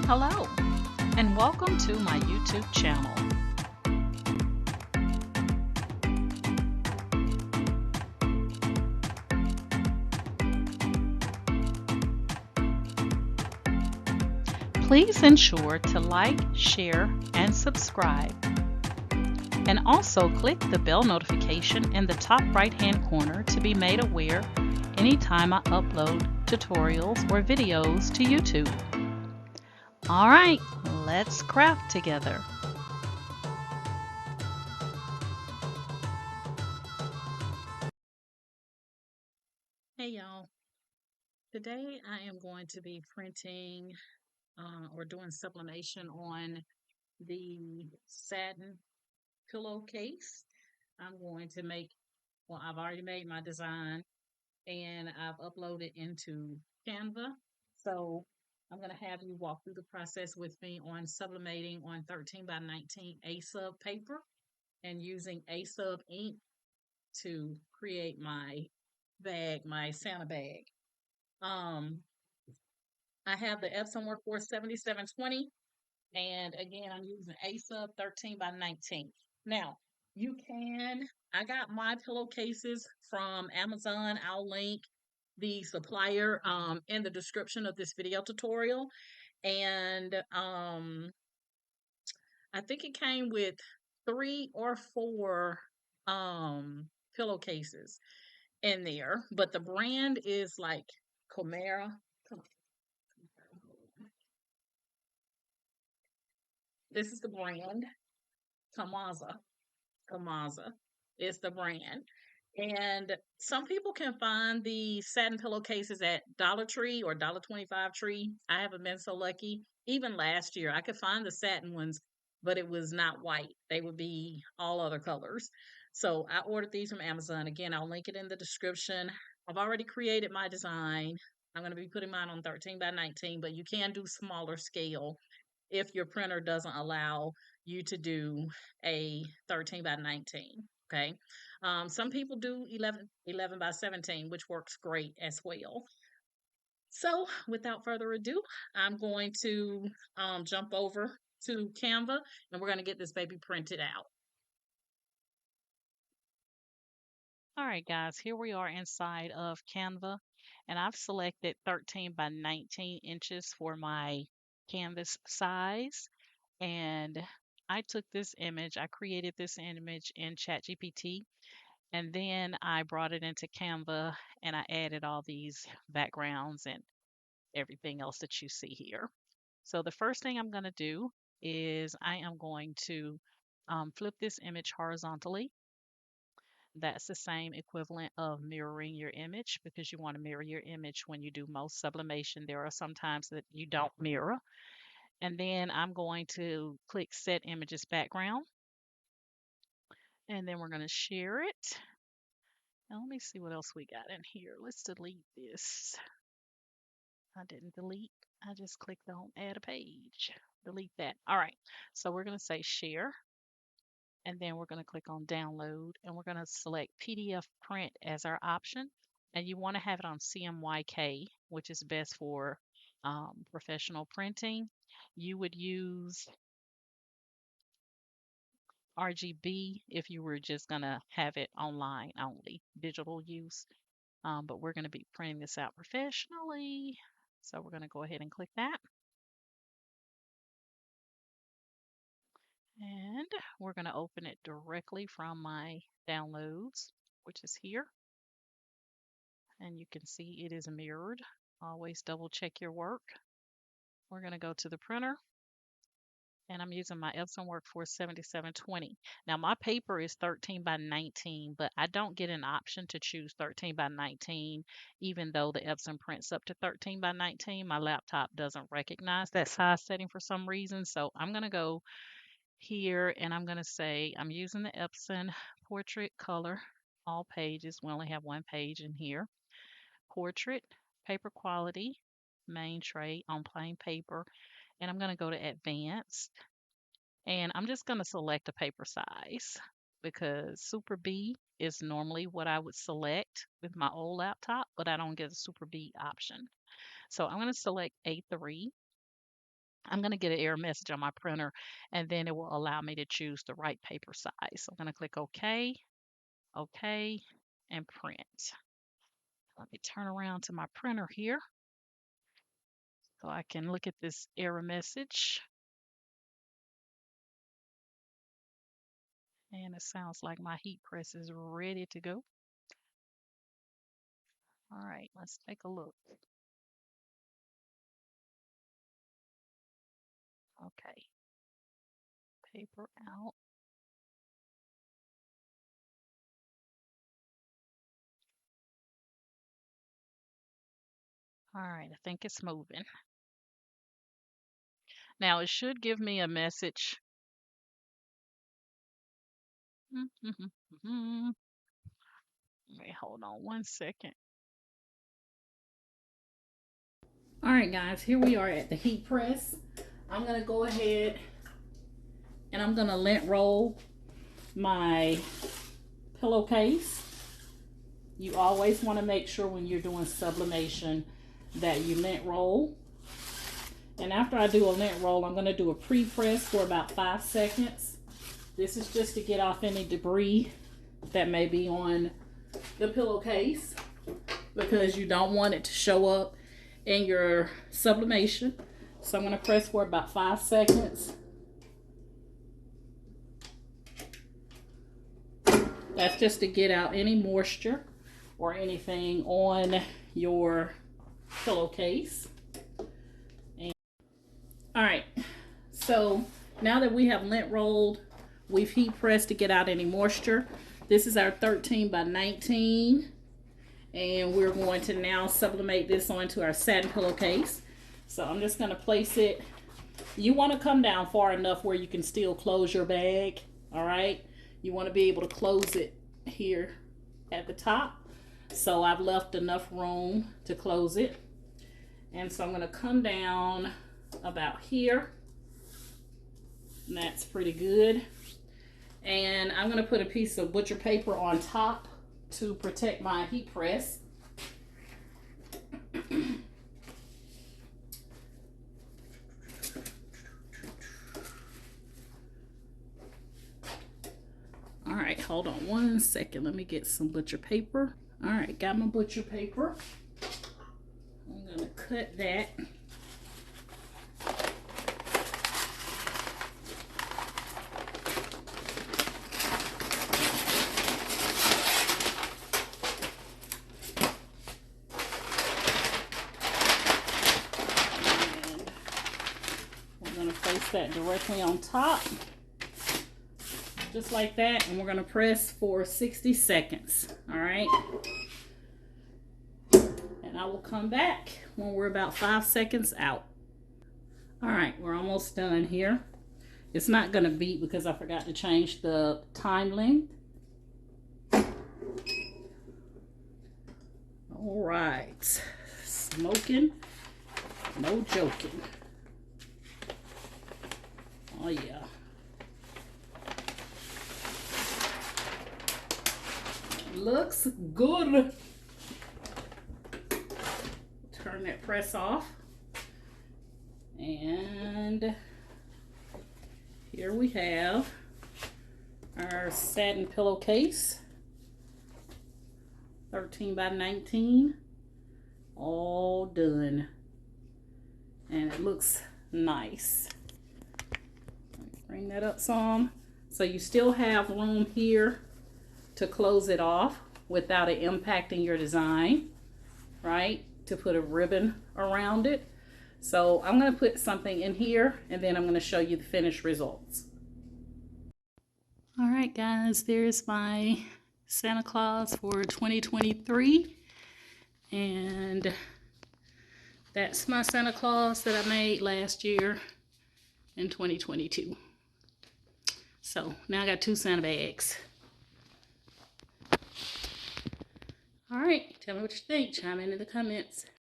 Hello, and welcome to my YouTube channel. Please ensure to like, share, and subscribe. And also click the bell notification in the top right-hand corner to be made aware anytime I upload tutorials or videos to YouTube. All right, let's craft together. Hey y'all, today I am going to be printing or doing sublimation on the satin pillowcase. I'm going to I've already made my design and I've uploaded into Canva. So I'm going to have you walk through the process with me on sublimating on 13 by 19 A-sub paper and using A-sub ink to create my bag, my Santa bag. I have the Epson Workforce 7720, and again, I'm using A-sub 13 by 19. Now, I got my pillowcases from Amazon. I'll link the supplier in the description of this video tutorial. And I think it came with 3 or 4 pillowcases in there, but the brand is like Comaza. This is the brand, Comaza. Comaza is the brand. And some people can find the satin pillowcases at Dollar Tree or $1.25 Tree. I haven't been so lucky. Even last year, I could find the satin ones, but it was not white. They would be all other colors. So I ordered these from Amazon. Again, I'll link it in the description. I've already created my design. I'm going to be putting mine on 13 by 19, but you can do smaller scale if your printer doesn't allow you to do a 13 by 19. Okay. Some people do 11 by 17, which works great as well. So without further ado, I'm going to jump over to Canva and we're going to get this baby printed out. All right, guys, here we are inside of Canva, and I've selected 13 by 19 inches for my canvas size. And I took this image, I created this image in ChatGPT, and then I brought it into Canva and I added all these backgrounds and everything else that you see here. So the first thing I'm going to do is I am going to flip this image horizontally. That's the same equivalent of mirroring your image because you want to mirror your image when you do most sublimation. There are some times that you don't mirror. And then I'm going to click Set Images Background. And then we're going to share it. Now let me see what else we got in here. Let's delete this. I didn't delete. I just clicked on Add a Page. Delete that. All right. So we're going to say Share. And then we're going to click on Download. And we're going to select PDF Print as our option. And you want to have it on CMYK, which is best for professional printing. You would use RGB if you were just going to have it online only, digital use. But we're going to be printing this out professionally. So we're going to go ahead and click that. And we're going to open it directly from my downloads, which is here. And you can see it is mirrored. Always double check your work. We're going to go to the printer. And I'm using my Epson Workforce 7720. Now my paper is 13 by 19, but I don't get an option to choose 13 by 19, even though the Epson prints up to 13 by 19. My laptop doesn't recognize that size setting for some reason. So I'm going to go here and I'm going to say I'm using the Epson Portrait Color, all pages. We only have one page in here. Portrait, paper quality, main tray on plain paper. And I'm going to go to Advanced. And I'm just going to select a paper size because Super B is normally what I would select with my old laptop, but I don't get a Super B option. So I'm going to select A3. I'm going to get an error message on my printer, and then it will allow me to choose the right paper size. So I'm going to click OK, OK, and print. Let me turn around to my printer here so I can look at this error message. And it sounds like my heat press is ready to go. All right, let's take a look. Okay, paper out. All right, I think it's moving. Now it should give me a message. Wait, hold on 1 second. All right, guys, here we are at the heat press. I'm gonna go ahead and I'm gonna lint roll my pillowcase. You always want to make sure when you're doing sublimation that you lint roll. And after I do a lint roll, I'm going to do a pre-press for about 5 seconds. This is just to get off any debris that may be on the pillowcase, because you don't want it to show up in your sublimation. So I'm going to press for about 5 seconds. That's just to get out any moisture or anything on your pillowcase. All right, so now that we have lint rolled, we've heat pressed to get out any moisture. This is our 13 by 19, and we're going to now sublimate this onto our satin pillowcase. So I'm just going to place it. You want to come down far enough where you can still close your bag. All right, you want to be able to close it here at the top. So I've left enough room to close it, and so I'm going to come down about here, and that's pretty good. And I'm going to put a piece of butcher paper on top to protect my heat press. All right, hold on 1 second. Let me get some butcher paper. All right, got my butcher paper. I'm going to cut that. Place that directly on top, just like that, and we're going to press for 60 seconds. All right, and I will come back when we're about 5 seconds out. All right, we're almost done here. It's not going to beat because I forgot to change the time length. All right, smoking, no joking. Oh yeah. Looks good. Turn that press off. And here we have our satin pillowcase. 13 by 19. All done. And it looks nice. Bring that up some. So you still have room here to close it off without it impacting your design, right? To put a ribbon around it. So I'm going to put something in here, and then I'm going to show you the finished results. All right, guys, there's my Santa Claus for 2023. And that's my Santa Claus that I made last year in 2022. So now I got 2 Santa bags. All right, tell me what you think. Chime in the comments.